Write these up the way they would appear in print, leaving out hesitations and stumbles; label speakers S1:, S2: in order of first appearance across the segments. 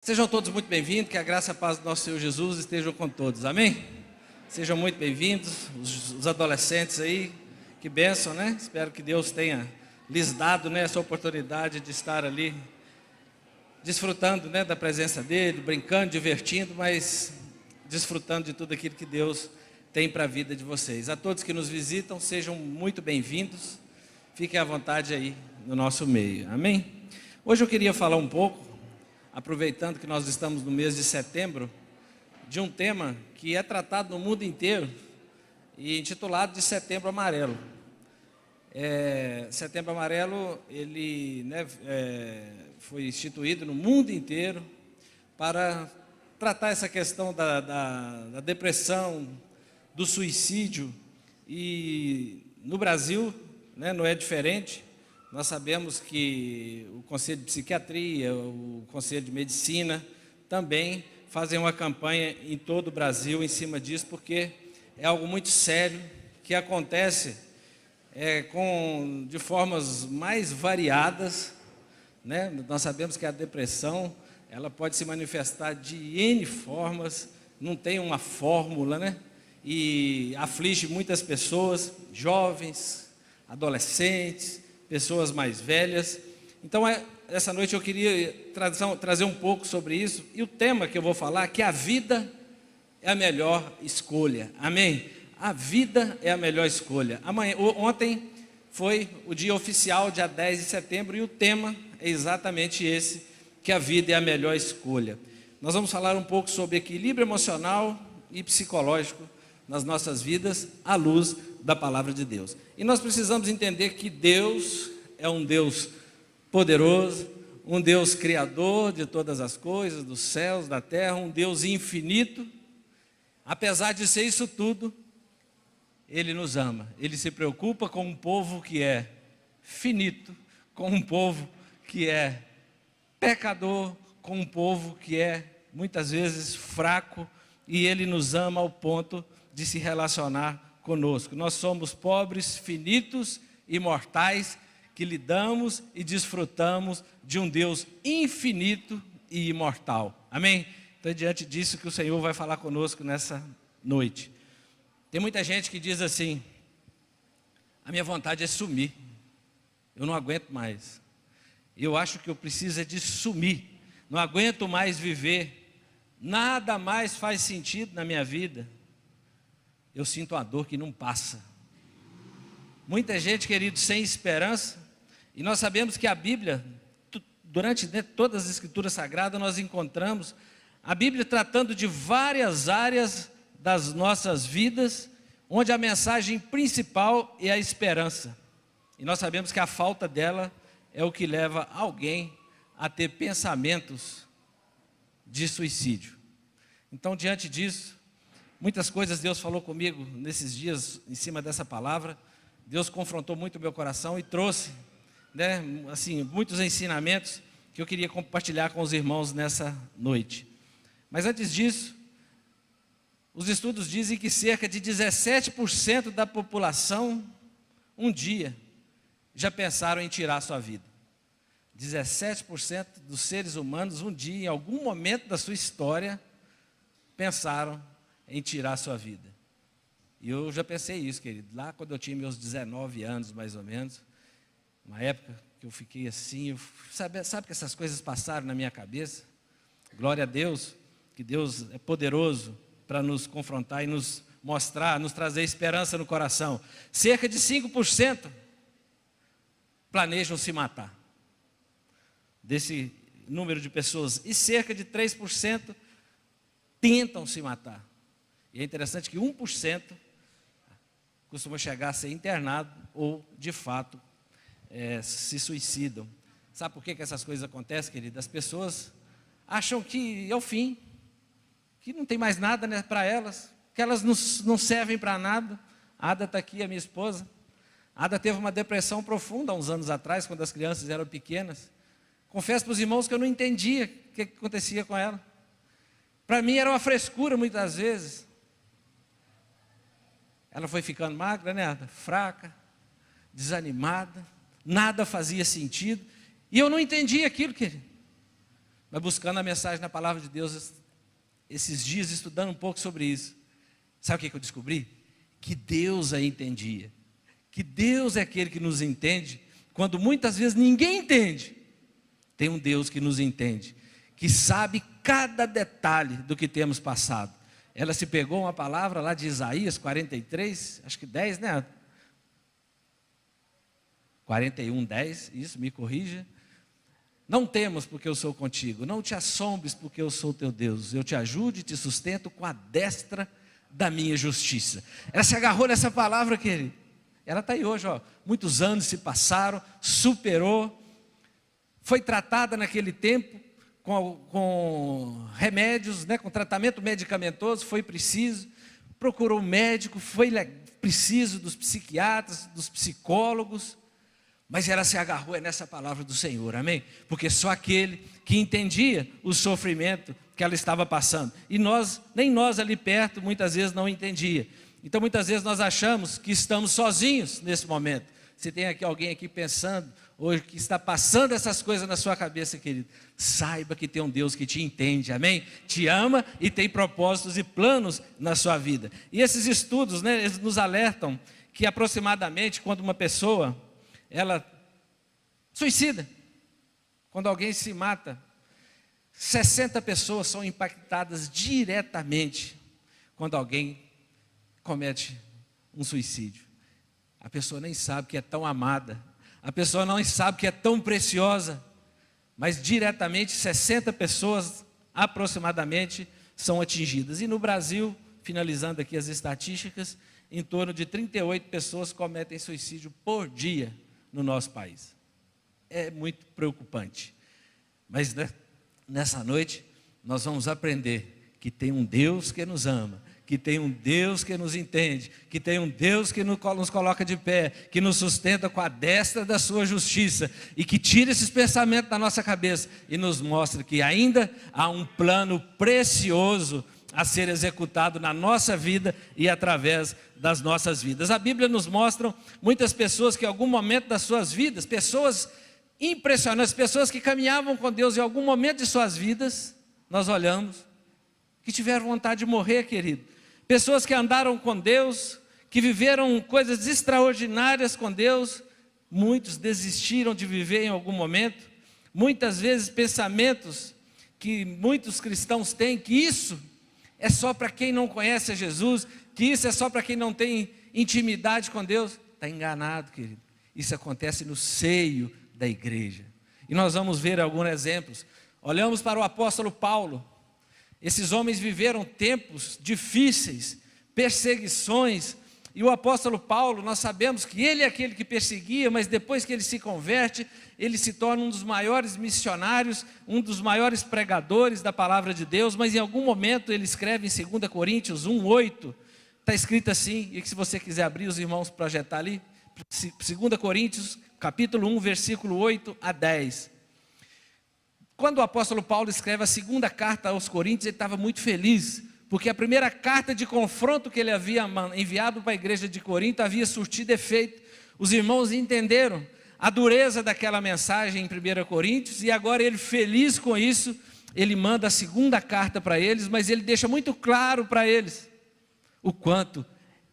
S1: Sejam todos muito bem-vindos, que a graça e a paz do nosso Senhor Jesus estejam com todos, amém? Sejam muito bem-vindos, os adolescentes aí, que bênção, né? Espero que Deus tenha lhes dado, né, essa oportunidade de estar ali, desfrutando, né, da presença dEle, brincando, divertindo, mas desfrutando de tudo aquilo que Deus tem para a vida de vocês. A todos que nos visitam, sejam muito bem-vindos, fiquem à vontade aí no nosso meio, amém? Hoje eu queria falar um pouco, aproveitando que nós estamos no mês de setembro, de um tema que é tratado no mundo inteiro e intitulado de Setembro Amarelo. Setembro Amarelo, ele, né, foi instituído no mundo inteiro para tratar essa questão da depressão, do suicídio, e no Brasil, né, não é diferente. Nós sabemos que o Conselho de Psiquiatria, o Conselho de Medicina também fazem uma campanha em todo o Brasil em cima disso, porque é algo muito sério que acontece de formas mais variadas, né? Nós sabemos que a depressão ela pode se manifestar de N formas, não tem uma fórmula, né? E aflige muitas pessoas, jovens, adolescentes, pessoas mais velhas. Então, essa noite eu queria trazer um pouco sobre isso. E o tema que eu vou falar é que a vida é a melhor escolha. Amém? A vida é a melhor escolha. Ontem foi o dia oficial, dia 10 de setembro, e o tema é exatamente esse, que a vida é a melhor escolha. Nós vamos falar um pouco sobre equilíbrio emocional e psicológico nas nossas vidas, à luz da palavra de Deus. E nós precisamos entender que Deus é um Deus poderoso, um Deus criador de todas as coisas, dos céus, da terra, um Deus infinito. Apesar de ser isso tudo, Ele nos ama, Ele se preocupa com um povo que é finito, com um povo que é pecador, com um povo que é muitas vezes fraco, e Ele nos ama ao ponto de se relacionar conosco. Nós somos pobres, finitos e mortais, que lidamos e desfrutamos de um Deus infinito e imortal. Amém? Então é diante disso que o Senhor vai falar conosco nessa noite. Tem muita gente que diz assim: a minha vontade é sumir, eu não aguento mais, eu acho que eu preciso de sumir, não aguento mais viver, nada mais faz sentido na minha vida. Eu sinto uma dor que não passa. Muita gente, querido, sem esperança. E nós sabemos que a Bíblia, durante todas as Escrituras Sagradas, nós encontramos a Bíblia tratando de várias áreas das nossas vidas, onde a mensagem principal é a esperança. E nós sabemos que a falta dela é o que leva alguém a ter pensamentos de suicídio. Então, diante disso, muitas coisas Deus falou comigo nesses dias em cima dessa palavra. Deus confrontou muito o meu coração e trouxe, né, assim, muitos ensinamentos que eu queria compartilhar com os irmãos nessa noite. Mas antes disso, os estudos dizem que cerca de 17% da população um dia já pensaram em tirar a sua vida. 17% dos seres humanos um dia, em algum momento da sua história, pensaram em tirar a sua vida. E eu já pensei isso, querido, lá quando eu tinha meus 19 anos, mais ou menos, uma época que eu fiquei assim, sabe que essas coisas passaram na minha cabeça? Glória a Deus, que Deus é poderoso para nos confrontar e nos mostrar, nos trazer esperança no coração. Cerca de 5% planejam se matar, desse número de pessoas, e cerca de 3% tentam se matar. E é interessante que 1% costuma chegar a ser internado ou, de fato, se suicidam. Sabe por que essas coisas acontecem, querido? As pessoas acham que é o fim, que não tem mais nada, né, para elas, que elas não servem para nada. A Ada está aqui, a minha esposa. A Ada teve uma depressão profunda há uns anos atrás, quando as crianças eram pequenas. Confesso para os irmãos que eu não entendia o que acontecia com ela. Para mim era uma frescura muitas vezes. Ela foi ficando magra, né? Fraca, desanimada, nada fazia sentido. E eu não entendia aquilo, querido. mas buscando a mensagem na palavra de Deus, esses dias estudando um pouco sobre isso, sabe o que eu descobri? Que Deus a entendia, que Deus é aquele que nos entende, quando muitas vezes ninguém entende. Tem um Deus que nos entende, que sabe cada detalhe do que temos passado. Ela se pegou uma palavra lá de Isaías 43, acho que 10, né? 41, 10, isso, me corrija. Não temas porque eu sou contigo, não te assombres porque eu sou teu Deus, eu te ajudo e te sustento com a destra da minha justiça. Ela se agarrou nessa palavra, querido. Ela está aí hoje, ó. Muitos anos se passaram, superou, foi tratada naquele tempo com remédios, né, com tratamento medicamentoso, foi preciso, procurou um médico, foi preciso dos psiquiatras, dos psicólogos, mas ela se agarrou nessa palavra do Senhor, amém? Porque só aquele que entendia o sofrimento que ela estava passando, e nós, nem nós ali perto, muitas vezes não entendia. Então muitas vezes nós achamos que estamos sozinhos nesse momento. Se tem aqui alguém aqui pensando, hoje que está passando essas coisas na sua cabeça, querido, saiba que tem um Deus que te entende, amém? Te ama e tem propósitos e planos na sua vida. E esses estudos, né, eles nos alertam que aproximadamente quando uma pessoa, ela suicida, quando alguém se mata, 60 pessoas são impactadas diretamente quando alguém comete um suicídio. A pessoa nem sabe que é tão amada, a pessoa não sabe que é tão preciosa, mas diretamente 60 pessoas aproximadamente são atingidas. E no Brasil, finalizando aqui as estatísticas, em torno de 38 pessoas cometem suicídio por dia no nosso país. É muito preocupante. Mas nessa noite nós vamos aprender que tem um Deus que nos ama, que tem um Deus que nos entende, que tem um Deus que nos coloca de pé, que nos sustenta com a destra da sua justiça, e que tira esses pensamentos da nossa cabeça, e nos mostra que ainda há um plano precioso a ser executado na nossa vida e através das nossas vidas. A Bíblia nos mostra muitas pessoas que em algum momento das suas vidas, pessoas impressionantes, pessoas que caminhavam com Deus em algum momento de suas vidas, nós olhamos, que tiveram vontade de morrer, querido. Pessoas que andaram com Deus, que viveram coisas extraordinárias com Deus, muitos desistiram de viver em algum momento. Muitas vezes pensamentos que muitos cristãos têm, que isso é só para quem não conhece a Jesus, que isso é só para quem não tem intimidade com Deus. Está enganado, querido. Isso acontece no seio da igreja. E nós vamos ver alguns exemplos. Olhamos para o apóstolo Paulo. Esses homens viveram tempos difíceis, perseguições, e o apóstolo Paulo, nós sabemos que ele é aquele que perseguia, mas depois que ele se converte, ele se torna um dos maiores missionários, um dos maiores pregadores da palavra de Deus, mas em algum momento ele escreve em 2 Coríntios 1:8, está escrito assim, e que se você quiser abrir, os irmãos projetar ali, 2 Coríntios, capítulo 1, versículo 8 a 10. Quando o apóstolo Paulo escreve a segunda carta aos Coríntios, ele estava muito feliz, porque a primeira carta de confronto que ele havia enviado para a igreja de Corinto havia surtido efeito. Os irmãos entenderam a dureza daquela mensagem em 1 Coríntios, e agora ele, feliz com isso, ele manda a segunda carta para eles, mas ele deixa muito claro para eles o quanto,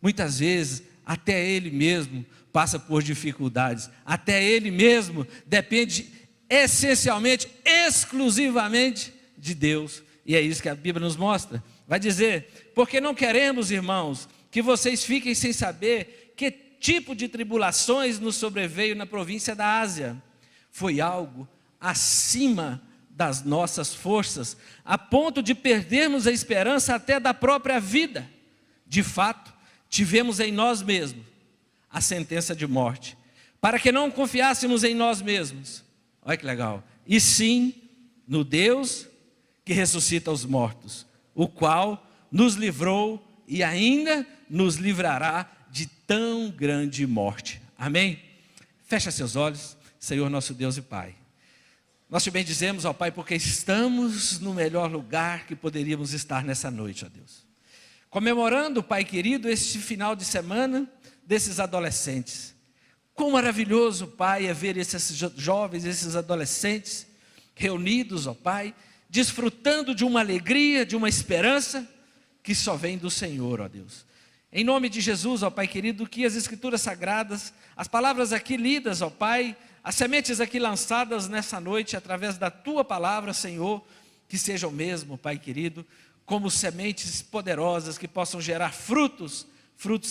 S1: muitas vezes, até ele mesmo passa por dificuldades, até ele mesmo depende essencialmente, exclusivamente de Deus. E é isso que a Bíblia nos mostra. Vai dizer: porque não queremos, irmãos, que vocês fiquem sem saber que tipo de tribulações nos sobreveio na província da Ásia. Foi algo acima das nossas forças, a ponto de perdermos a esperança até da própria vida. De fato, tivemos em nós mesmos a sentença de morte, para que não confiássemos em nós mesmos. Olha que legal. E sim, no Deus que ressuscita os mortos, o qual nos livrou e ainda nos livrará de tão grande morte. Amém? Fecha seus olhos, Senhor nosso Deus e Pai. Nós te bendizemos, ó Pai, porque estamos no melhor lugar que poderíamos estar nessa noite, ó Deus. Comemorando, Pai querido, este final de semana desses adolescentes. Quão maravilhoso, Pai, é ver esses jovens, esses adolescentes reunidos, ó Pai, desfrutando de uma alegria, de uma esperança que só vem do Senhor, ó Deus. Em nome de Jesus, ó Pai querido, que as Escrituras Sagradas, as palavras aqui lidas, ó Pai, as sementes aqui lançadas nessa noite, através da Tua palavra, Senhor, que sejam mesmo, Pai querido, como sementes poderosas que possam gerar frutos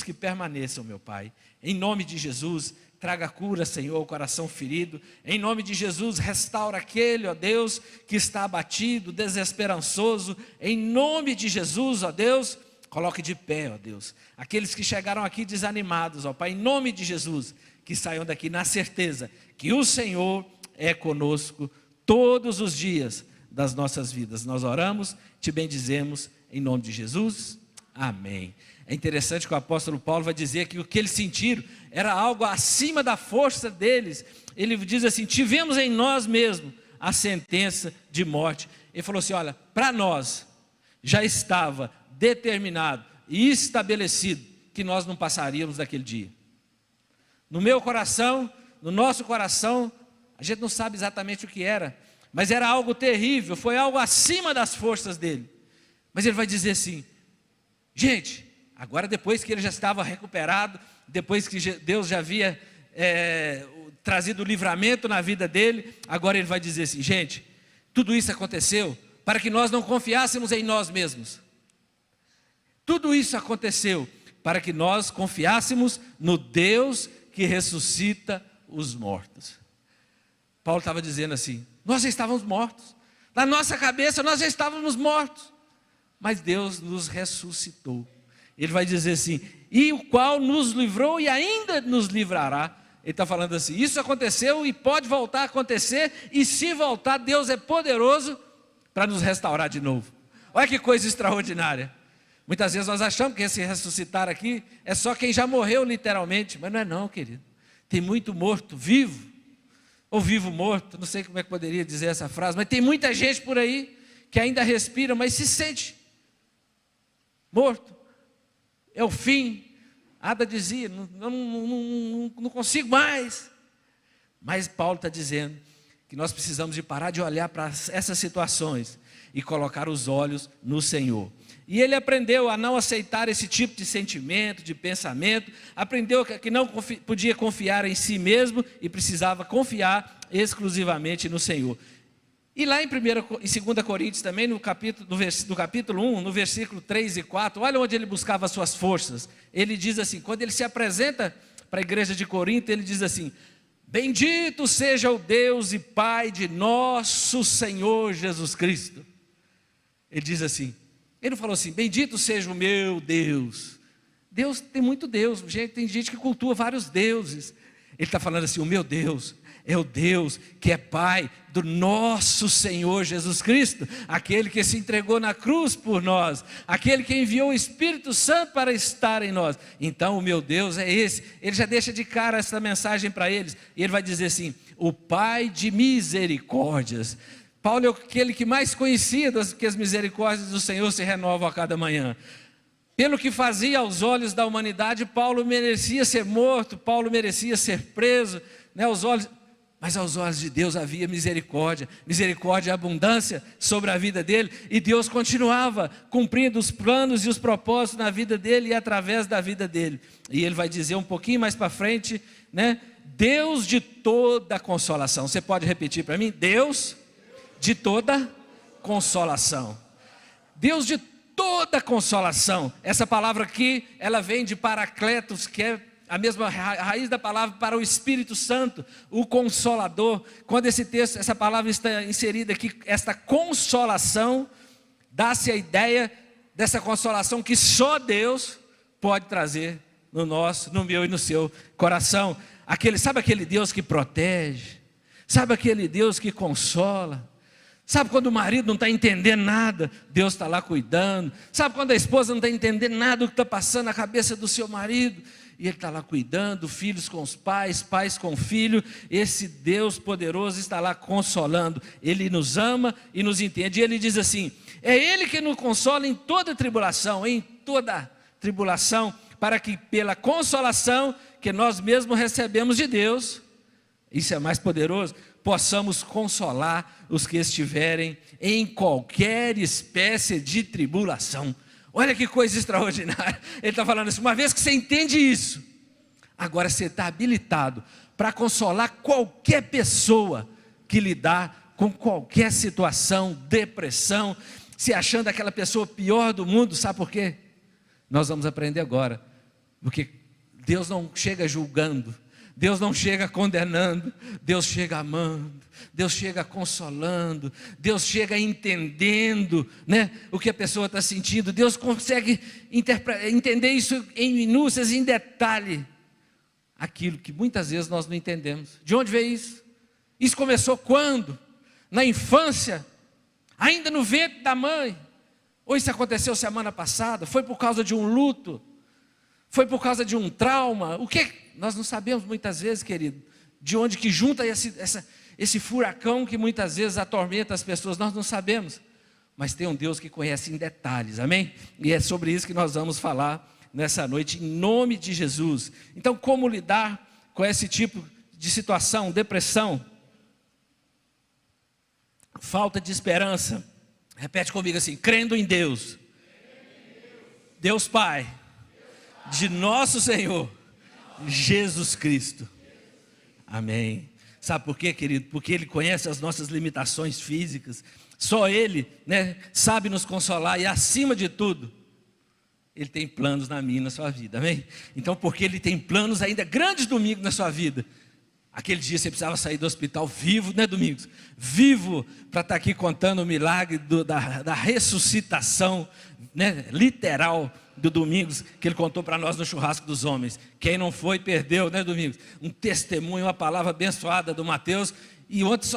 S1: que permaneçam, meu Pai. Em nome de Jesus, traga cura, Senhor, ao coração ferido. Em nome de Jesus, restaura aquele, ó Deus, que está abatido, desesperançoso. Em nome de Jesus, ó Deus, coloque de pé, ó Deus, aqueles que chegaram aqui desanimados, ó Pai, em nome de Jesus, que saiam daqui na certeza que o Senhor é conosco todos os dias das nossas vidas. Nós oramos, te bendizemos, em nome de Jesus, amém. É interessante que o apóstolo Paulo vai dizer que o que eles sentiram era algo acima da força deles. Ele diz assim: tivemos em nós mesmos a sentença de morte. Ele falou assim: olha, para nós já estava determinado e estabelecido que nós não passaríamos daquele dia. No meu coração, no nosso coração, a gente não sabe exatamente o que era, mas era algo terrível, foi algo acima das forças dele. Mas ele vai dizer assim: gente, agora depois que ele já estava recuperado, depois que Deus já havia trazido o livramento na vida dele, agora ele vai dizer assim: gente, tudo isso aconteceu para que nós não confiássemos em nós mesmos. Tudo isso aconteceu para que nós confiássemos no Deus que ressuscita os mortos. Paulo estava dizendo assim: nós já estávamos mortos, na nossa cabeça nós já estávamos mortos, mas Deus nos ressuscitou. Ele vai dizer assim: e o qual nos livrou e ainda nos livrará. Ele está falando assim: isso aconteceu e pode voltar a acontecer, e se voltar, Deus é poderoso para nos restaurar de novo. Olha que coisa extraordinária. Muitas vezes nós achamos que esse ressuscitar aqui é só quem já morreu literalmente, mas não é não, querido. Tem muito morto vivo, ou vivo morto, não sei como é que poderia dizer essa frase, mas tem muita gente por aí que ainda respira, mas se sente morto. É o fim. Ada dizia: não consigo mais. Mas Paulo está dizendo que nós precisamos de parar de olhar para essas situações e colocar os olhos no Senhor. E ele aprendeu a não aceitar esse tipo de sentimento, de pensamento, aprendeu que não podia confiar em si mesmo e precisava confiar exclusivamente no Senhor. E lá em 2 Coríntios também, no capítulo 1, no versículo 3 e 4, olha onde ele buscava as suas forças. Ele diz assim, quando ele se apresenta para a igreja de Corinto, ele diz assim: bendito seja o Deus e Pai de nosso Senhor Jesus Cristo. Ele diz assim, ele não falou assim: bendito seja o meu Deus. Deus, tem muito Deus, tem gente que cultua vários deuses. Ele está falando assim: o meu Deus é o Deus que é Pai do nosso Senhor Jesus Cristo, aquele que se entregou na cruz por nós, aquele que enviou o Espírito Santo para estar em nós. Então o meu Deus é esse. Ele já deixa de cara essa mensagem para eles, e ele vai dizer assim: o Pai de misericórdias. Paulo é aquele que mais conhecia que as misericórdias do Senhor se renovam a cada manhã. Pelo que fazia aos olhos da humanidade, Paulo merecia ser morto, Paulo merecia ser preso, né, mas aos olhos de Deus havia misericórdia e abundância sobre a vida dele, e Deus continuava cumprindo os planos e os propósitos na vida dele e através da vida dele. E ele vai dizer um pouquinho mais para frente, né, Deus de toda consolação. Você pode repetir para mim? Deus de toda consolação. Deus de toda consolação. Essa palavra aqui, ela vem de Paracletos, que é a mesma raiz da palavra para o Espírito Santo, o Consolador. Quando essa palavra está inserida aqui, esta consolação, dá-se a ideia dessa consolação que só Deus pode trazer no nosso, no meu e no seu coração. Sabe aquele Deus que protege? Sabe aquele Deus que consola? Sabe quando o marido não está entendendo nada, Deus está lá cuidando. Sabe quando a esposa não está entendendo nada do que está passando na cabeça do seu marido, e Ele está lá cuidando, filhos com os pais, pais com o filho. Esse Deus poderoso está lá consolando. Ele nos ama e nos entende. E Ele diz assim: é Ele que nos consola em toda tribulação, para que pela consolação que nós mesmos recebemos de Deus, isso é mais poderoso,
S2: possamos consolar os que estiverem em qualquer espécie de tribulação. Olha que coisa extraordinária. Ele está falando assim, uma vez que você entende isso, agora você está habilitado para consolar qualquer pessoa que lidar com qualquer situação, depressão, se achando aquela pessoa pior do mundo. Sabe por quê? Nós vamos aprender agora, porque Deus não chega julgando, Deus não chega condenando, Deus chega amando, Deus chega consolando, Deus chega entendendo, né, o que a pessoa está sentindo. Deus consegue entender isso em minúcias, em detalhe, aquilo que muitas vezes nós não entendemos. De onde veio isso? Isso começou quando? Na infância, ainda no ventre da mãe. Ou isso aconteceu semana passada? Foi por causa de um luto? Foi por causa de um trauma? O que? Nós não sabemos muitas vezes, querido, de onde que junta esse furacão que muitas vezes atormenta as pessoas. Nós não sabemos, mas tem um Deus que conhece em detalhes, amém? E é sobre isso que nós vamos falar nessa noite, em nome de Jesus. Então, como lidar com esse tipo de situação? Depressão, falta de esperança. Repete comigo assim: crendo em Deus, Deus Pai, de nosso Senhor Jesus Cristo. Amém. Sabe por quê, querido? Porque Ele conhece as nossas limitações físicas. Só Ele, né, sabe nos consolar. E acima de tudo, Ele tem planos na minha e na sua vida, amém? Então, porque Ele tem planos ainda grandes, Domingos, na sua vida. Aquele dia você precisava sair do hospital vivo, né, Domingos? Vivo, para estar aqui contando o milagre da ressuscitação, né, literal, do Domingos, que ele contou para nós no churrasco dos homens. Quem não foi, perdeu, né, Domingos? Um testemunho, uma palavra abençoada do Mateus. E ontem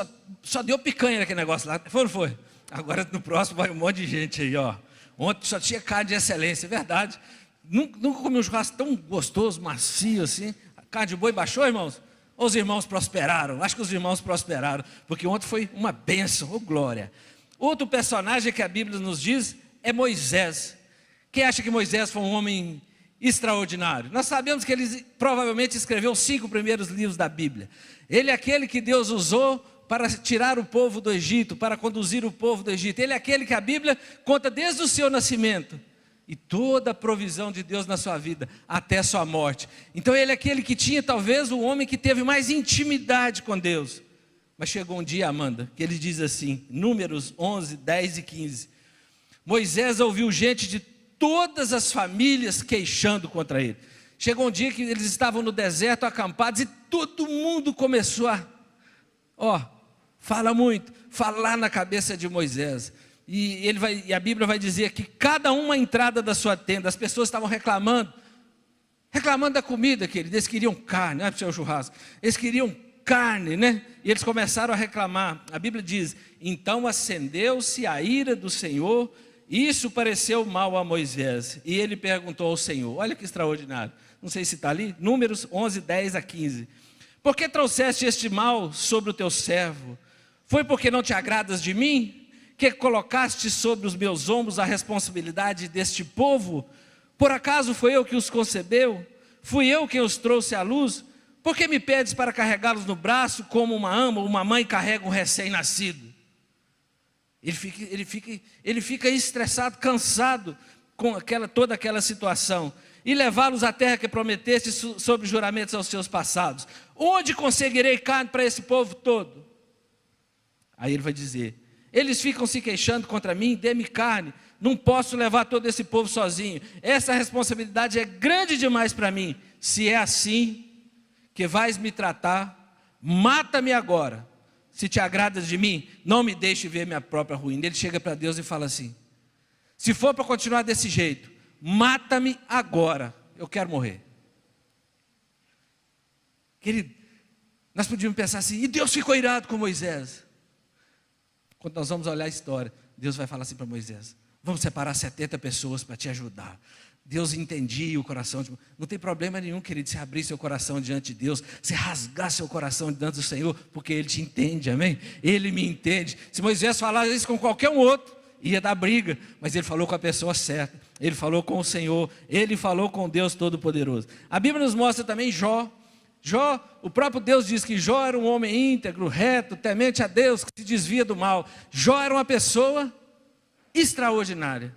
S2: só deu picanha naquele negócio lá. Foi ou não foi? Agora no próximo vai um monte de gente aí, ó. Ontem só tinha carne de excelência, é verdade. Nunca comi um churrasco tão gostoso, macio assim. A carne de boi baixou, irmãos? Ou os irmãos prosperaram? Acho que os irmãos prosperaram, porque ontem foi uma bênção, oh glória. Outro personagem que a Bíblia nos diz é Moisés. Quem acha que Moisés foi um homem extraordinário? Nós sabemos que ele provavelmente escreveu os 5 primeiros livros da Bíblia. Ele é aquele que Deus usou para tirar o povo do Egito, para conduzir o povo do Egito. Ele é aquele que a Bíblia conta desde o seu nascimento. E toda a provisão de Deus na sua vida, até a sua morte. Então ele é aquele que tinha talvez o homem que teve mais intimidade com Deus. Mas chegou um dia, Amanda, que ele diz assim, Números 11, 10 e 15. Moisés ouviu gente de todas as famílias queixando contra ele. Chegou um dia que eles estavam no deserto acampados e todo mundo começou a, falar na cabeça de Moisés. E a Bíblia vai dizer que cada uma entrada da sua tenda, as pessoas estavam reclamando da comida, querido. Eles queriam carne, não é para o seu churrasco, eles queriam carne, né? E eles começaram a reclamar. A Bíblia diz, então acendeu-se a ira do Senhor. Isso pareceu mal a Moisés, e ele perguntou ao Senhor, olha que extraordinário, não sei se está ali, Números 11, 10 a 15. Por que trouxeste este mal sobre o teu servo? Foi porque não te agradas de mim? Que colocaste sobre os meus ombros a responsabilidade deste povo? Por acaso foi eu que os concebeu? Fui eu quem os trouxe à luz? Por que me pedes para carregá-los no braço, como uma ama ou uma mãe carrega um recém-nascido? Ele fica estressado, cansado com toda aquela situação. E levá-los à terra que prometeste sob juramentos aos seus passados. Onde conseguirei carne para esse povo todo? Aí ele vai dizer, eles ficam se queixando contra mim, dê-me carne. Não posso levar todo esse povo sozinho. Essa responsabilidade é grande demais para mim. Se é assim que vais me tratar, mata-me agora. Se te agradas de mim, não me deixe ver minha própria ruína. Ele chega para Deus e fala assim, se for para continuar desse jeito, mata-me agora, eu quero morrer. Querido, nós podíamos pensar assim, e Deus ficou irado com Moisés. Quando nós vamos olhar a história, Deus vai falar assim para Moisés, vamos separar 70 pessoas para te ajudar. Deus entendia o coração de... Não tem problema nenhum, querido, você abrir seu coração diante de Deus, você rasgar seu coração diante do Senhor, porque Ele te entende, amém? Ele me entende. Se Moisés falasse isso com qualquer um outro, ia dar briga, mas ele falou com a pessoa certa, ele falou com o Senhor, ele falou com Deus Todo-Poderoso. A Bíblia nos mostra também Jó,
S1: Jó, o próprio Deus diz que Jó era um homem íntegro, reto, temente a Deus, que se desvia do mal. Jó era uma pessoa extraordinária,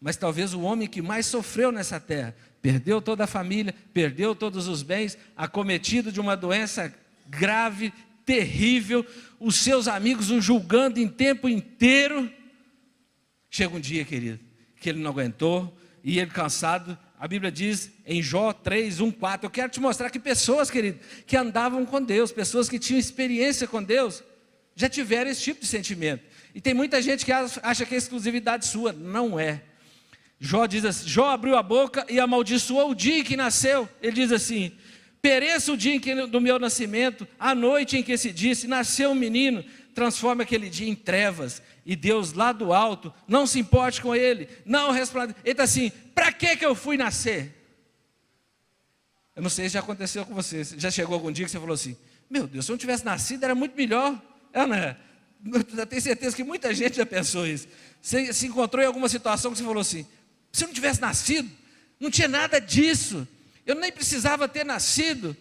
S1: mas talvez o homem que mais sofreu nessa terra. Perdeu toda a família, perdeu todos os bens, acometido de uma doença grave, terrível, os seus amigos o julgando em tempo inteiro. Chega um dia, querido, que ele não aguentou, e ele cansado, a Bíblia diz em Jó 3, 1, 4, eu quero te mostrar que pessoas, querido, que andavam com Deus, pessoas que tinham experiência com Deus, já tiveram esse tipo de sentimento. E tem muita gente que acha que é exclusividade sua. Não é. Jó diz assim, Jó abriu a boca e amaldiçoou o dia em que nasceu. Ele diz assim, pereça o dia em que, do meu nascimento, a noite em que se disse, nasceu um menino, transforma aquele dia em trevas, e Deus lá do alto, não se importe com ele, não resplandece. Ele está assim, para que eu fui nascer? Eu não sei se já aconteceu com você, já chegou algum dia que você falou assim, meu Deus, se eu não tivesse nascido era muito melhor. Não é? Eu tenho certeza que muita gente já pensou isso. Você se encontrou em alguma situação que você falou assim, se eu não tivesse nascido, não tinha nada disso, eu nem precisava ter nascido.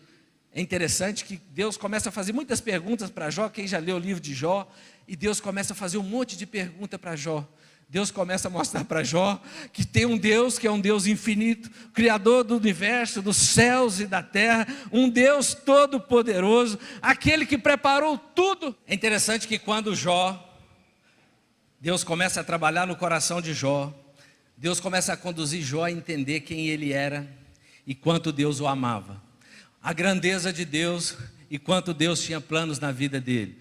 S1: É interessante que Deus começa a fazer muitas perguntas para Jó, quem já leu o livro de Jó, e Deus começa a fazer um monte de perguntas para Jó. Deus começa a mostrar para Jó que tem um Deus que é um Deus infinito, Criador do universo, dos céus e da terra, um Deus todo poderoso, aquele que preparou tudo. É interessante que quando Deus começa a trabalhar no coração de Jó, Deus começa a conduzir Jó a entender quem ele era e quanto Deus o amava. A grandeza de Deus e quanto Deus tinha planos na vida dele.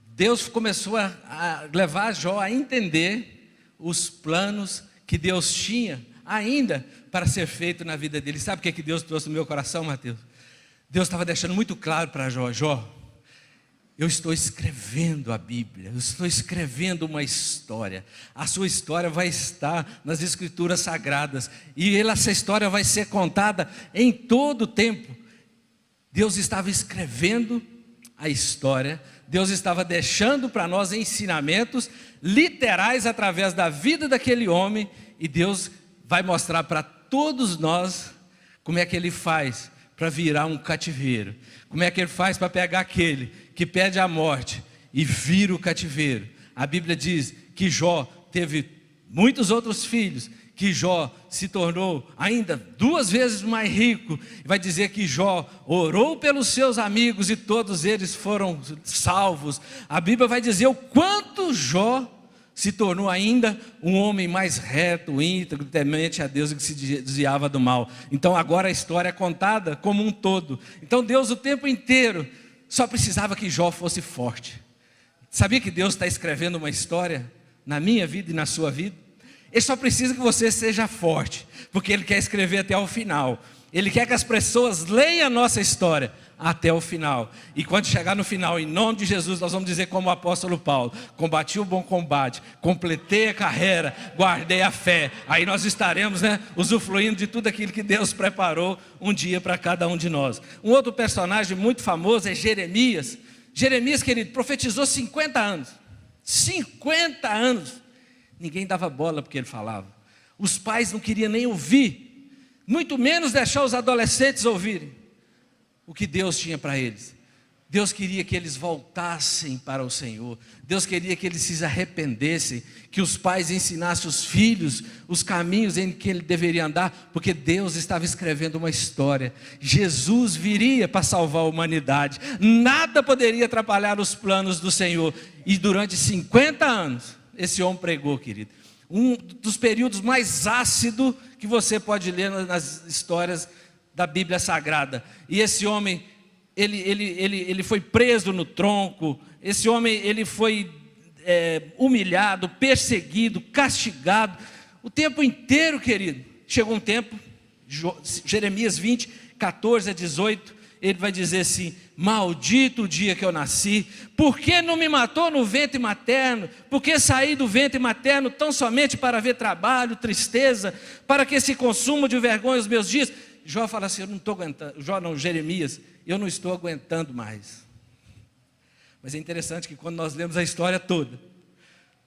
S1: Deus começou a levar Jó a entender os planos que Deus tinha ainda para ser feito na vida dele. Sabe o que Deus trouxe no meu coração, Mateus? Deus estava deixando muito claro para Jó, eu estou escrevendo a Bíblia, eu estou escrevendo uma história, a sua história vai estar nas Escrituras Sagradas, e essa história vai ser contada em todo o tempo. Deus estava escrevendo a história, Deus estava deixando para nós ensinamentos literais através da vida daquele homem, e Deus vai mostrar para todos nós como é que Ele faz para virar um cativeiro, como é que Ele faz para pegar aquele que pede a morte e vira o cativeiro. A Bíblia diz que Jó teve muitos outros filhos, que Jó se tornou ainda 2 vezes mais rico. Vai dizer que Jó orou pelos seus amigos e todos eles foram salvos. A Bíblia vai dizer o quanto Jó se tornou ainda um homem mais reto, íntegro, temente a Deus e que se desviava do mal. Então agora a história é contada como um todo. Então Deus o tempo inteiro só precisava que Jó fosse forte. Sabia que Deus está escrevendo uma história na minha vida e na sua vida? Ele só precisa que você seja forte, porque Ele quer escrever até o final. Ele quer que as pessoas leiam a nossa história até o final. E quando chegar no final, em nome de Jesus, nós vamos dizer como o apóstolo Paulo: combati o bom combate, completei a carreira, guardei a fé. Aí nós estaremos, usufruindo de tudo aquilo que Deus preparou um dia para cada um de nós. Um outro personagem muito famoso é Jeremias. Jeremias, querido, profetizou 50 anos. 50 anos. Ninguém dava bola porque ele falava. Os pais não queriam nem ouvir, muito menos deixar os adolescentes ouvirem o que Deus tinha para eles. Deus queria que eles voltassem para o Senhor. Deus queria que eles se arrependessem, que os pais ensinassem os filhos os caminhos em que ele deveria andar, porque Deus estava escrevendo uma história. Jesus viria para salvar a humanidade. Nada poderia atrapalhar os planos do Senhor. E durante 50 anos, esse homem pregou, querido. Um dos períodos mais ácidos que você pode ler nas histórias da Bíblia Sagrada. E esse homem, ele foi preso no tronco. Esse homem, ele foi humilhado, perseguido, castigado. O tempo inteiro, querido. Chegou um tempo, Jeremias 20, 14 a 18, ele vai dizer assim: maldito o dia que eu nasci, por que não me matou no ventre materno? Por que saí do ventre materno tão somente para ver trabalho, tristeza, para que se consuma de vergonha os meus dias? Jó fala assim: eu não estou aguentando, Jeremias, eu não estou aguentando mais. Mas é interessante que quando nós lemos a história toda,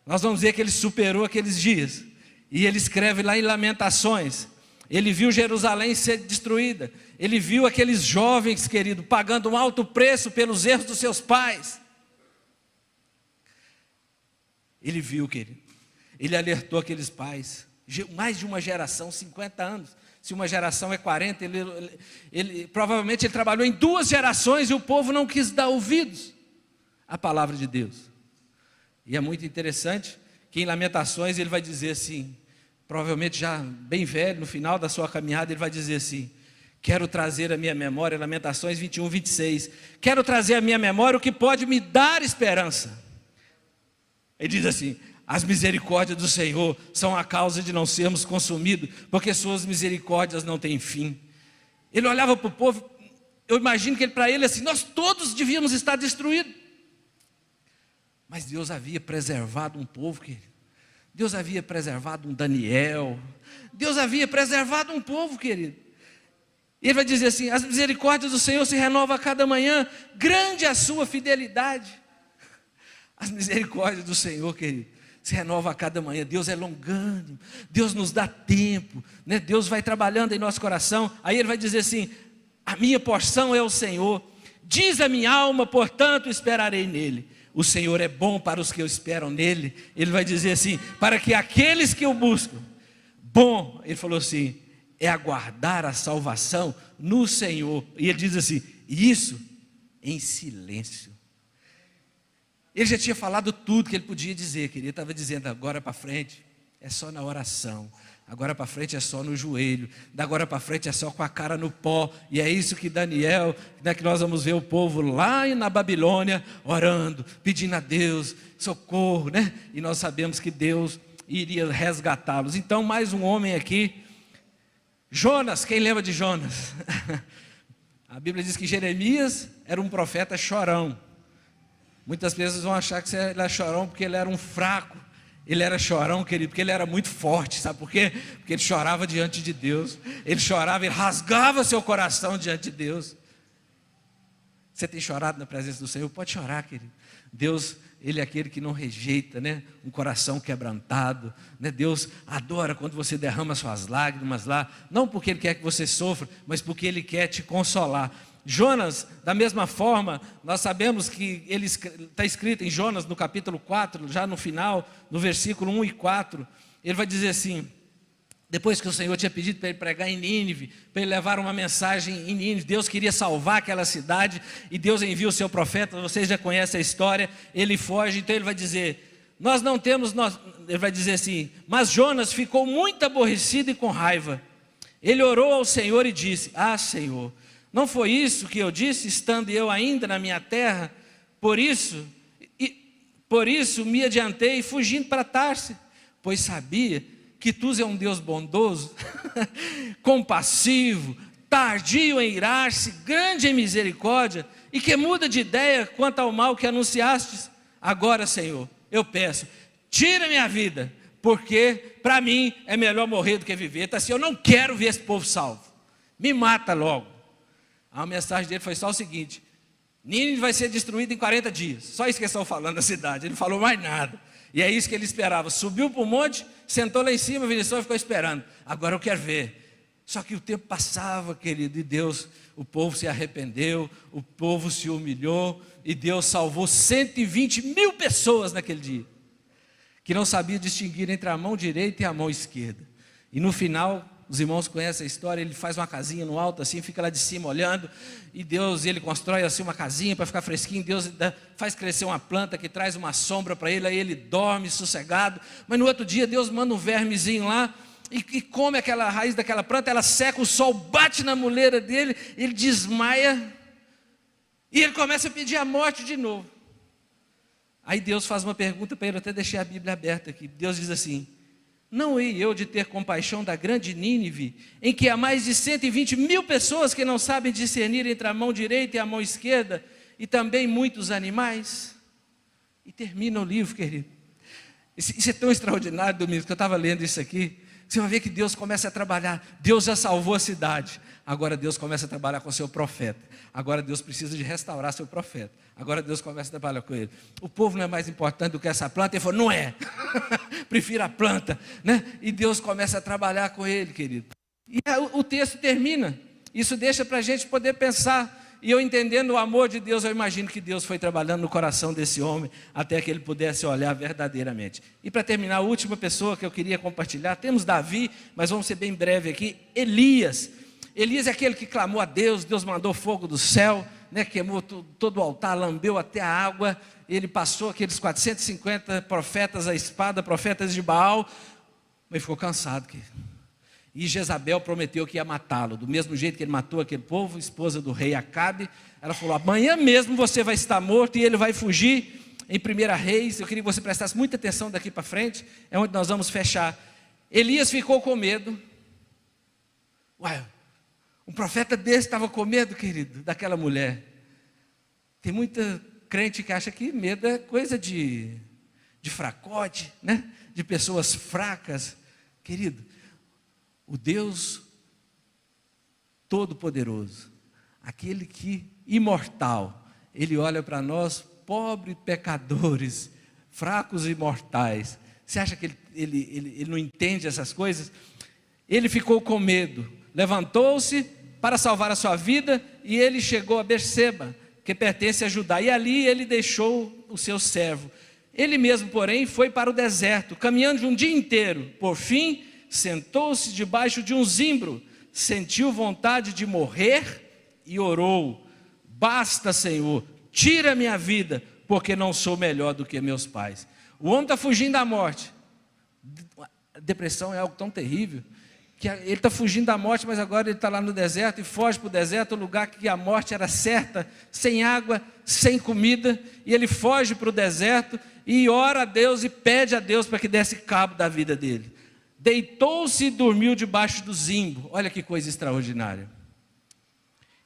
S1: nós vamos ver que ele superou aqueles dias, e ele escreve lá em Lamentações, Ele viu Jerusalém ser destruída. Ele viu aqueles jovens, querido, pagando um alto preço pelos erros dos seus pais. Ele viu, querido. Ele alertou aqueles pais. Mais de uma geração, 50 anos. Se uma geração é 40, provavelmente ele trabalhou em 2 gerações e o povo não quis dar ouvidos à palavra de Deus. E é muito interessante que em Lamentações ele vai dizer assim, provavelmente já bem velho, no final da sua caminhada, ele vai dizer assim: quero trazer à minha memória, Lamentações 21, 26, quero trazer à minha memória o que pode me dar esperança. Ele diz assim: as misericórdias do Senhor são a causa de não sermos consumidos, porque suas misericórdias não têm fim. Ele olhava para o povo, eu imagino que para ele assim, nós todos devíamos estar destruídos. Mas Deus havia preservado um povo, querido. Deus havia preservado um Daniel. Deus havia preservado um povo, querido. E ele vai dizer assim: as misericórdias do Senhor se renovam a cada manhã, grande é a sua fidelidade. As misericórdias do Senhor, querido, se renova a cada manhã. Deus é longânimo, Deus nos dá tempo, né? Deus vai trabalhando em nosso coração. Aí ele vai dizer assim: a minha porção é o Senhor, diz a minha alma, portanto esperarei nele. O Senhor é bom para os que o esperam nele. Ele vai dizer assim: para que aqueles que o buscam, bom, ele falou assim, é aguardar a salvação no Senhor. E ele diz assim, isso em silêncio. Ele já tinha falado tudo que ele podia dizer, querido. Ele estava dizendo, agora para frente é só na oração, agora para frente é só no joelho, da agora para frente é só com a cara no pó. E é isso que Daniel, né, que nós vamos ver o povo lá na Babilônia orando, pedindo a Deus socorro, né? E nós sabemos que Deus iria resgatá-los. Então mais um homem aqui, Jonas. Quem lembra de Jonas? A Bíblia diz que Jeremias era um profeta chorão. Muitas pessoas vão achar que ele era chorão porque ele era um fraco. Ele era chorão, querido, porque ele era muito forte. Sabe por quê? Porque ele chorava diante de Deus. Ele chorava, ele rasgava seu coração diante de Deus. Você tem chorado na presença do Senhor? Pode chorar, querido. Deus, Ele é aquele que não rejeita, né? Um coração quebrantado, né? Deus adora quando você derrama suas lágrimas lá. Não porque Ele quer que você sofra, mas porque Ele quer te consolar. Jonas, da mesma forma, nós sabemos que ele está escrito em Jonas no capítulo 4, já no final, no versículo 1 e 4, ele vai dizer assim, depois que o Senhor tinha pedido para ele pregar em Nínive, para ele levar uma mensagem em Nínive, Deus queria salvar aquela cidade, e Deus envia o seu profeta, vocês já conhecem a história, ele foge, então ele vai dizer, ele vai dizer assim, mas Jonas ficou muito aborrecido e com raiva, ele orou ao Senhor e disse, Senhor, não foi isso que eu disse, estando eu ainda na minha terra? Por isso me adiantei, fugindo para Tarse, pois sabia que tu és um Deus bondoso, compassivo, tardio em irar-se, grande em misericórdia, e que muda de ideia quanto ao mal que anunciastes. Agora, Senhor, eu peço, tira minha vida, porque para mim é melhor morrer do que viver. Então, assim, eu não quero ver esse povo salvo, me mata logo. A mensagem dele foi só o seguinte, Nínive vai ser destruída em 40 dias, só isso que eles estão falando da cidade, ele não falou mais nada, e é isso que ele esperava, subiu para o monte, sentou lá em cima, Vinição, e ficou esperando, agora eu quero ver, só que o tempo passava, querido, e Deus, o povo se arrependeu, o povo se humilhou, e Deus salvou 120 mil pessoas naquele dia, que não sabia distinguir entre a mão direita e a mão esquerda, e no final, os irmãos conhecem a história, ele faz uma casinha no alto assim, fica lá de cima olhando, e Deus, ele constrói assim uma casinha para ficar fresquinho, Deus faz crescer uma planta que traz uma sombra para ele, aí ele dorme sossegado, mas no outro dia Deus manda um vermezinho lá, e come aquela raiz daquela planta, ela seca, o sol bate na muleira dele, ele desmaia, e ele começa a pedir a morte de novo. Aí Deus faz uma pergunta para ele, eu até deixei a Bíblia aberta aqui, Deus diz assim, não hei eu de ter compaixão da grande Nínive, em que há mais de 120 mil pessoas que não sabem discernir entre a mão direita e a mão esquerda, e também muitos animais? E termina o livro, querido. Isso é tão extraordinário, Domingos, que eu estava lendo isso aqui. Você vai ver que Deus começa a trabalhar. Deus já salvou a cidade. Agora Deus começa a trabalhar com o seu profeta. Agora Deus precisa de restaurar seu profeta. Agora Deus começa a trabalhar com ele. O povo não é mais importante do que essa planta. Ele falou, não é. Prefiro a planta, né? E Deus começa a trabalhar com ele, querido. E o texto termina. Isso deixa para a gente poder pensar. E eu entendendo o amor de Deus, eu imagino que Deus foi trabalhando no coração desse homem até que ele pudesse olhar verdadeiramente. E para terminar, a última pessoa que eu queria compartilhar, temos Davi, mas vamos ser bem breve aqui, Elias. Elias é aquele que clamou a Deus, Deus mandou fogo do céu, né, queimou todo o altar, lambeu até a água, ele passou aqueles 450 profetas à espada, profetas de Baal, mas ficou cansado. E Jezabel prometeu que ia matá-lo, do mesmo jeito que ele matou aquele povo, esposa do rei Acabe. Ela falou: amanhã mesmo você vai estar morto e ele vai fugir. Em 1 Reis, eu queria que você prestasse muita atenção daqui para frente, é onde nós vamos fechar. Elias ficou com medo. Uai, um profeta desse estava com medo, querido, daquela mulher. Tem muita crente que acha que medo é coisa de fracote, né? De pessoas fracas. Querido, o Deus Todo-Poderoso, aquele que, imortal, Ele olha para nós, pobres pecadores, fracos e mortais. Você acha que ele não entende essas coisas? Ele ficou com medo, levantou-se para salvar a sua vida, e ele chegou a Berseba, que pertence a Judá, e ali ele deixou o seu servo. Ele mesmo, porém, foi para o deserto, caminhando um dia inteiro. Por fim, sentou-se debaixo de um zimbro, sentiu vontade de morrer e orou: basta, Senhor, tira minha vida, porque não sou melhor do que meus pais. O homem está fugindo da morte. A depressão é algo tão terrível, que ele está fugindo da morte, mas agora ele está lá no deserto, e foge para o deserto, o lugar que a morte era certa, sem água, sem comida, e ele foge para o deserto, e ora a Deus, e pede a Deus para que desse cabo da vida dele. Deitou-se e dormiu debaixo do zimbro. Olha que coisa extraordinária.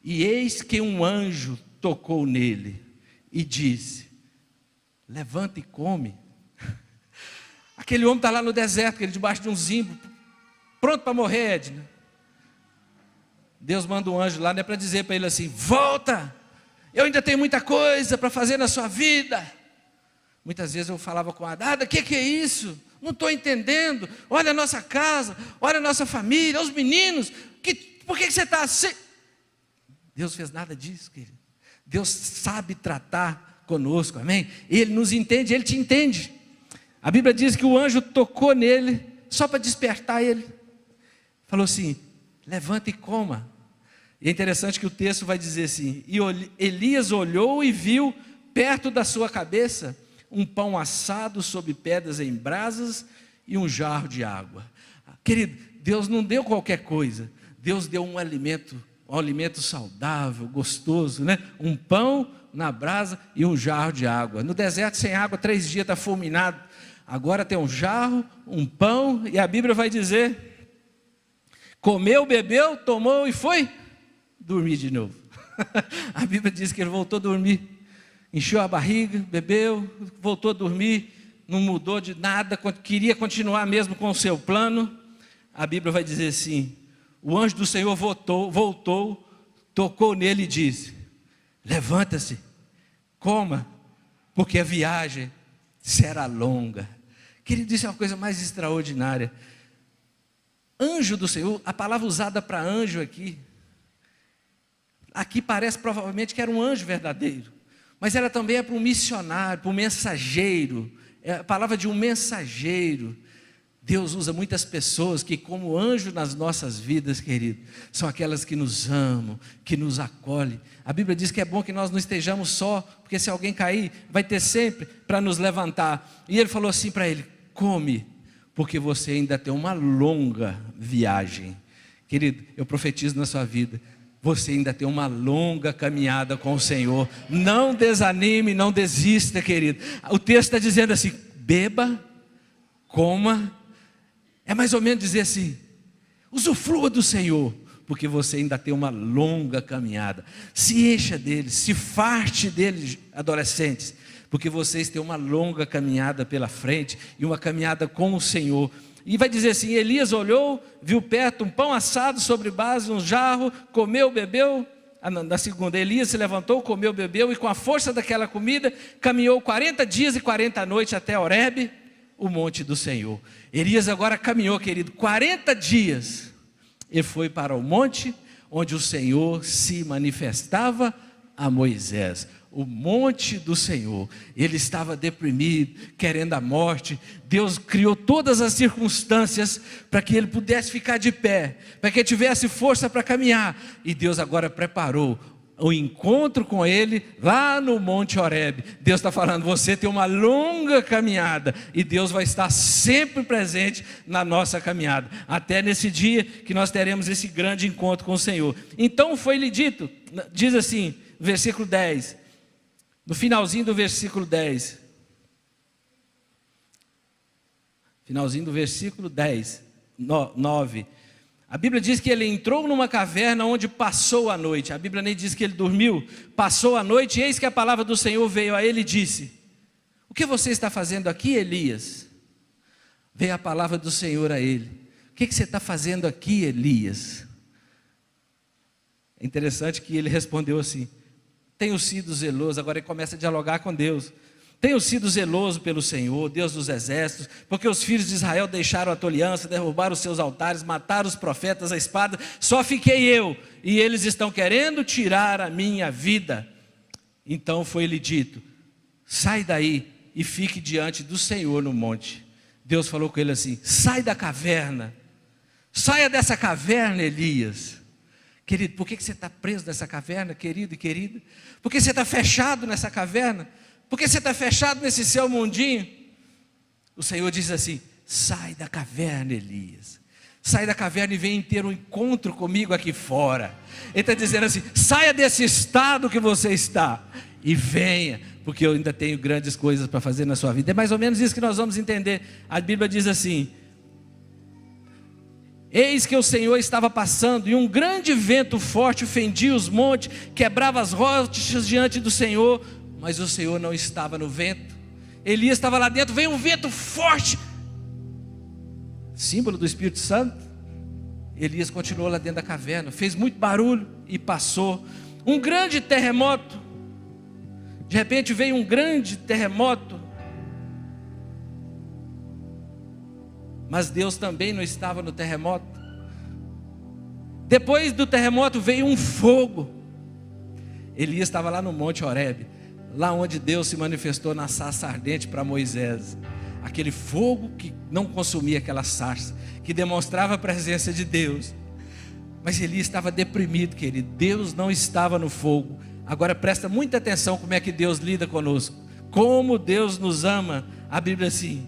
S1: E eis que um anjo tocou nele, e disse: levanta e come. Aquele homem está lá no deserto, ele debaixo de um zimbro, pronto para morrer, Edna. Deus manda um anjo lá, não é para dizer para ele assim: volta, eu ainda tenho muita coisa para fazer na sua vida. Muitas vezes eu falava com a Ada: o que é isso? Não estou entendendo. Olha a nossa casa, olha a nossa família, os meninos, por que você está assim? Deus fez nada disso, querido. Deus sabe tratar conosco, amém? Ele nos entende, Ele te entende. A Bíblia diz que o anjo tocou nele, só para despertar ele. Falou assim: levanta e coma. E é interessante que o texto vai dizer assim: e Elias olhou e viu, perto da sua cabeça, um pão assado sobre pedras em brasas e um jarro de água. Querido, Deus não deu qualquer coisa. Deus deu um alimento saudável, gostoso, né? Um pão na brasa e um jarro de água. No deserto sem água, 3 dias está fulminado. Agora tem um jarro, um pão, e a Bíblia vai dizer: comeu, bebeu, tomou e foi dormir de novo. A Bíblia diz que ele voltou a dormir, encheu a barriga, bebeu, voltou a dormir, não mudou de nada, queria continuar mesmo com o seu plano. A Bíblia vai dizer assim: o anjo do Senhor voltou, tocou nele e disse: levanta-se, coma, porque a viagem será longa. Querido, isso é uma coisa mais extraordinária. Anjo do Senhor, a palavra usada para anjo aqui parece provavelmente que era um anjo verdadeiro, mas ela também é para um missionário, para um mensageiro. É a palavra de um mensageiro. Deus usa muitas pessoas que, como anjo nas nossas vidas, querido, são aquelas que nos amam, que nos acolhem. A Bíblia diz que é bom que nós não estejamos só, porque se alguém cair, vai ter sempre para nos levantar. E ele falou assim para ele: come, porque você ainda tem uma longa viagem. Querido, eu profetizo na sua vida: você ainda tem uma longa caminhada com o Senhor. Não desanime, não desista, querido. O texto está dizendo assim: beba, coma. É mais ou menos dizer assim: usufrua do Senhor, porque você ainda tem uma longa caminhada. Se encha dele, se farte dele, adolescentes, porque vocês têm uma longa caminhada pela frente, e uma caminhada com o Senhor. E vai dizer assim: Elias olhou, viu perto um pão assado sobre base, um jarro, comeu, bebeu. Na segunda, Elias se levantou, comeu, bebeu, e com a força daquela comida, caminhou 40 dias e 40 noites até Horebe, o monte do Senhor. Elias agora caminhou, querido, 40 dias
S2: Ele foi para o monte onde o Senhor se manifestava a Moisés. O monte do Senhor. Ele estava deprimido, querendo a morte. Deus criou todas as circunstâncias para que ele pudesse ficar de pé, para que ele tivesse força para caminhar. E Deus agora preparou o encontro com ele lá no Monte Horebe. Deus está falando, você tem uma longa caminhada, e Deus vai estar sempre presente na nossa caminhada, até nesse dia que nós teremos esse grande encontro com o Senhor. Então foi-lhe dito, diz assim, versículo 10, no finalzinho do versículo 10, finalzinho do versículo 10, 9, a Bíblia diz que ele entrou numa caverna onde passou a noite. A Bíblia nem diz que ele dormiu, passou a noite, e eis que a palavra do Senhor veio a ele e disse, o que você está fazendo aqui, Elias? Veio a palavra do Senhor a ele, o que você está fazendo aqui, Elias? É interessante que ele respondeu assim, tenho sido zeloso. Agora ele começa a dialogar com Deus. Tenho sido zeloso pelo Senhor, Deus dos exércitos, porque os filhos de Israel deixaram a tua aliança, derrubaram os seus altares, mataram os profetas à espada, só fiquei eu, e eles estão querendo tirar a minha vida. Então foi-lhe dito, sai daí e fique diante do Senhor no monte. Deus falou com ele assim, sai da caverna, saia dessa caverna, Elias. Querido, por que você está preso nessa caverna, querido e querida? Por que você está fechado nessa caverna? Por que você está fechado nesse seu mundinho? O Senhor diz assim, sai da caverna, Elias. Sai da caverna e vem ter um encontro comigo aqui fora. Ele está dizendo assim, saia desse estado que você está e venha, porque eu ainda tenho grandes coisas para fazer na sua vida. É mais ou menos isso que nós vamos entender. A Bíblia diz assim, eis que o Senhor estava passando, e um grande vento forte fendia os montes, quebrava as rochas diante do Senhor, mas o Senhor não estava no vento. Elias estava lá dentro, veio um vento forte, símbolo do Espírito Santo. Elias continuou lá dentro da caverna, fez muito barulho e passou. Um grande terremoto, de repente veio um grande terremoto, mas Deus também não estava no terremoto. Depois do terremoto veio um fogo. Elias estava lá no Monte Horebe, lá onde Deus se manifestou na sarça ardente para Moisés. Aquele fogo que não consumia aquela sarça, que demonstrava a presença de Deus. Mas Elias estava deprimido, querido. Deus não estava no fogo. Agora presta muita atenção como é que Deus lida conosco, como Deus nos ama. A Bíblia assim,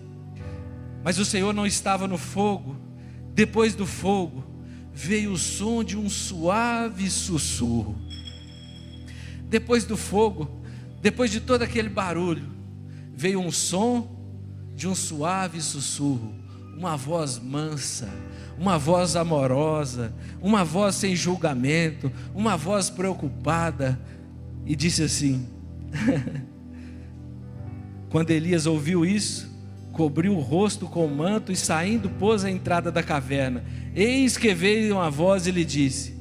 S2: mas o Senhor não estava no fogo. Depois do fogo veio o som de um suave sussurro. Depois do fogo, depois de todo aquele barulho, veio um som de um suave sussurro, uma voz mansa, uma voz amorosa, uma voz sem julgamento, uma voz preocupada, e disse assim, quando Elias ouviu isso, cobriu o rosto com o manto e saindo pôs a entrada da caverna. Eis que veio uma voz e lhe disse,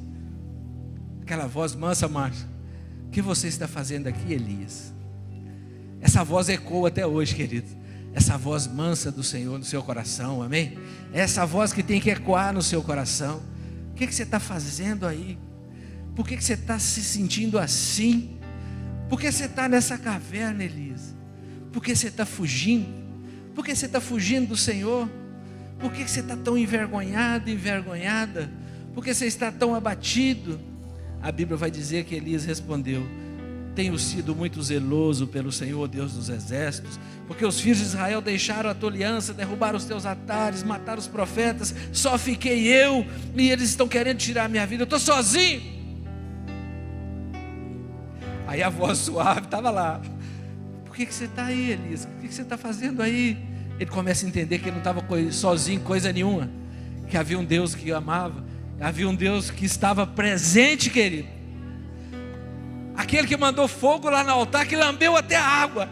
S2: aquela voz mansa, Márcio, o que você está fazendo aqui, Elias? Essa voz ecoa até hoje, querido. Essa voz mansa do Senhor no seu coração, amém? Essa voz que tem que ecoar no seu coração. O que você está fazendo aí? Por que você está se sentindo assim? Por que você está nessa caverna, Elias? Por que você está fugindo? Por que você está fugindo do Senhor? Por que você está tão envergonhado, envergonhada? Por que você está tão abatido? A Bíblia vai dizer que Elias respondeu, tenho sido muito zeloso pelo Senhor, Deus dos exércitos, porque os filhos de Israel deixaram a tua aliança, derrubaram os teus altares, mataram os profetas, só fiquei eu, e eles estão querendo tirar a minha vida, eu estou sozinho. Aí a voz suave estava lá, por que você está aí, Elias? O que você está fazendo aí? Ele começa a entender que ele não estava sozinho, coisa nenhuma, que havia um Deus que o amava, havia um Deus que estava presente, querido. Aquele que mandou fogo lá no altar, que lambeu até a água,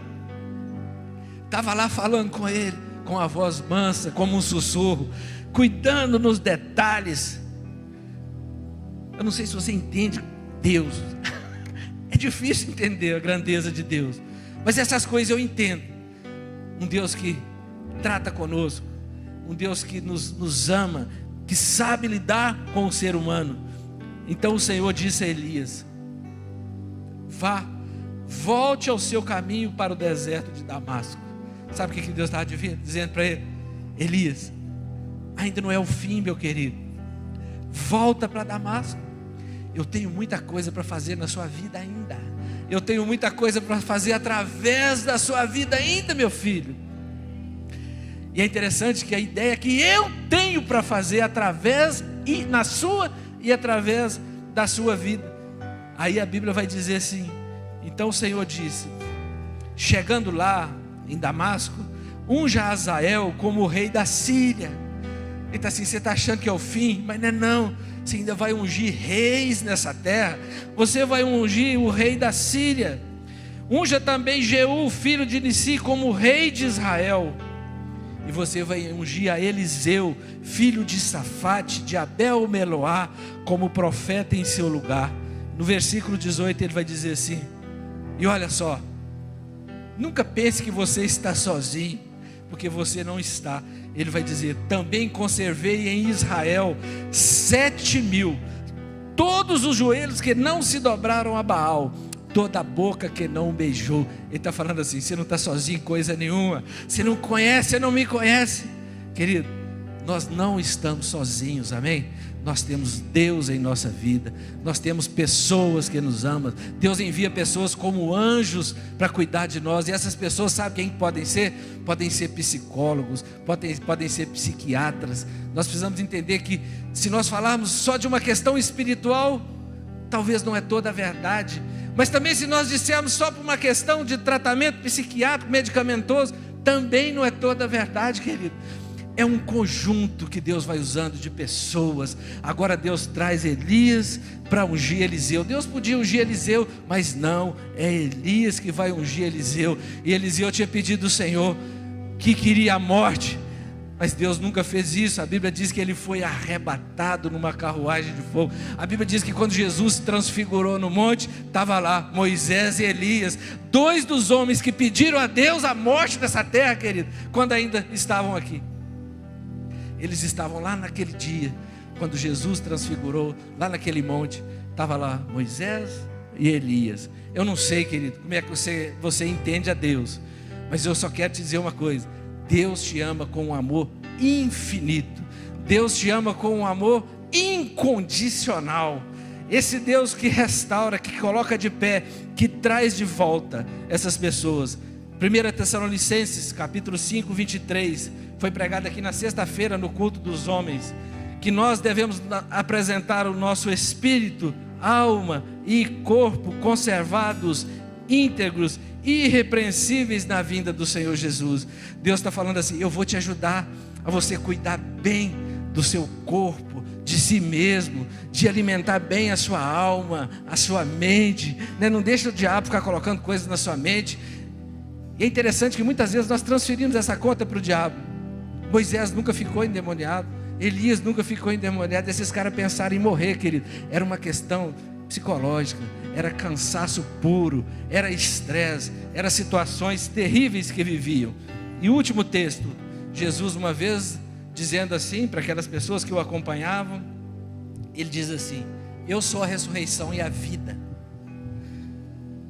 S2: estava lá falando com ele, com a voz mansa, como um sussurro, cuidando nos detalhes. Eu não sei se você entende Deus, é difícil entender a grandeza de Deus, mas essas coisas eu entendo. Um Deus que trata conosco, um Deus que nos ama, que sabe lidar com o ser humano. Então o Senhor disse a Elias: vá, volte ao seu caminho para o deserto de Damasco. Sabe o que Deus estava dizendo para ele? Elias, ainda não é o fim, meu querido. Volta para Damasco. Eu tenho muita coisa para fazer na sua vida ainda. Eu tenho muita coisa para fazer através da sua vida ainda, meu filho. E é interessante que a ideia que eu tenho para fazer através e na sua e através da sua vida. Aí a Bíblia vai dizer assim: então o Senhor disse: chegando lá em Damasco, unja Azael como o rei da Síria. Ele está assim: você está achando que é o fim? Mas não é não. Você ainda vai ungir reis nessa terra. Você vai ungir o rei da Síria. Unja também Jeú, filho de Nissi, como rei de Israel. E você vai ungir a Eliseu, filho de Safate, de Abel-Meloá, como profeta em seu lugar. No versículo 18 ele vai dizer assim: e olha só, nunca pense que você está sozinho, porque você não está. Ele vai dizer: também conservei em Israel 7.000, todos os joelhos que não se dobraram a Baal, toda a boca que não beijou. Ele está falando assim: você não está sozinho em coisa nenhuma, você não conhece, você não me conhece. Querido, nós não estamos sozinhos, amém? Nós temos Deus em nossa vida, nós temos pessoas que nos amam. Deus envia pessoas como anjos para cuidar de nós, e essas pessoas, sabe quem podem ser? Podem ser psicólogos, podem ser psiquiatras. Nós precisamos entender que se nós falarmos só de uma questão espiritual, talvez não é toda a verdade, mas também se nós dissermos só por uma questão de tratamento psiquiátrico, medicamentoso, também não é toda a verdade, querido. É um conjunto que Deus vai usando de pessoas. Agora Deus traz Elias para ungir Eliseu. Deus podia ungir Eliseu, mas não, é Elias que vai ungir Eliseu. E Eliseu tinha pedido ao Senhor que queria a morte, mas Deus nunca fez isso. A Bíblia diz que ele foi arrebatado numa carruagem de fogo. A Bíblia diz que quando Jesus se transfigurou no monte, estava lá Moisés e Elias, dois dos homens que pediram a Deus a morte dessa terra, querido, quando ainda estavam aqui. Eles estavam lá naquele dia, quando Jesus transfigurou, lá naquele monte, estava lá Moisés e Elias. Eu não sei, querido, como é que você entende a Deus, mas eu só quero te dizer uma coisa: Deus te ama com um amor infinito. Deus te ama com um amor incondicional. Esse Deus que restaura, que coloca de pé, que traz de volta essas pessoas. 1 Tessalonicenses, capítulo 5, 23, foi pregado aqui na sexta-feira no culto dos homens, que nós devemos apresentar o nosso espírito, alma e corpo conservados, íntegros, irrepreensíveis na vinda do Senhor Jesus. Deus está falando assim: eu vou te ajudar a você cuidar bem do seu corpo, de si mesmo, de alimentar bem a sua alma, a sua mente, né? Não deixa o diabo ficar colocando coisas na sua mente. E é interessante que muitas vezes nós transferimos essa conta para o diabo. Moisés nunca ficou endemoniado, Elias nunca ficou endemoniado. Esses caras pensaram em morrer, querido. Era uma questão psicológica, era cansaço puro, era estresse, eram situações terríveis que viviam. E o último texto, Jesus uma vez dizendo assim para aquelas pessoas que o acompanhavam, ele diz assim: eu sou a ressurreição e a vida.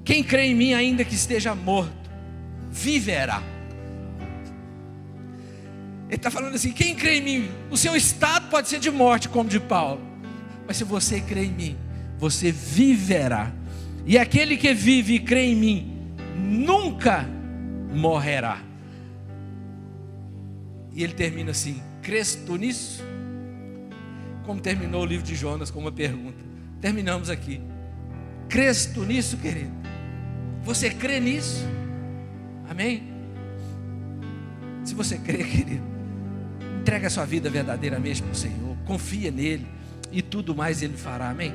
S2: Quem crê em mim, ainda que esteja morto, viverá. Ele está falando assim: quem crê em mim, o seu estado pode ser de morte, como de Paulo, mas se você crê em mim, você viverá. E aquele que vive e crê em mim nunca morrerá. E ele termina assim: crês tu nisso? Como terminou o livro de Jonas, com uma pergunta. Terminamos aqui. Crês tu nisso, querido? Você crê nisso? Amém? Se você crê, querido, entrega a sua vida verdadeiramente para o Senhor, confia nele, e tudo mais ele fará, amém?